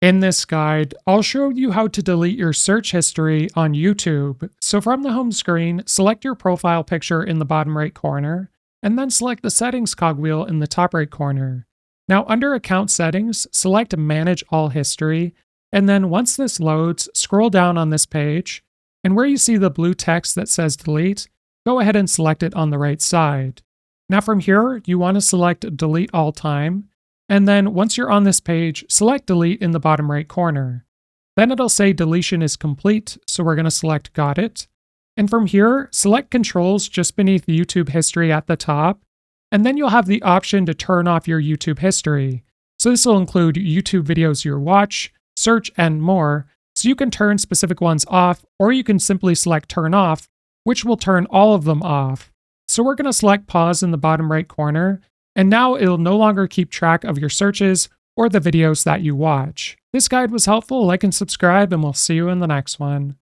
In this guide, I'll show you how to delete your search history on YouTube. So from the home screen, select your profile picture in the bottom right corner, and then select the settings cogwheel in the top right corner. Now under account settings, select manage all history, and then once this loads, scroll down on this page, and where you see the blue text that says delete, go ahead and select it on the right side. Now from here, you want to select delete all time, and then once you're on this page, select delete in the bottom right corner. Then it'll say deletion is complete, so we're going to select got it. And from here, select controls just beneath YouTube history at the top, and then you'll have the option to turn off your YouTube history. So this will include YouTube videos you watch, search, and more, so you can turn specific ones off, or you can simply select turn off, which will turn all of them off. So we're going to select pause in the bottom right corner, and now it'll no longer keep track of your searches or the videos that you watch. This guide was helpful, like and subscribe, and we'll see you in the next one.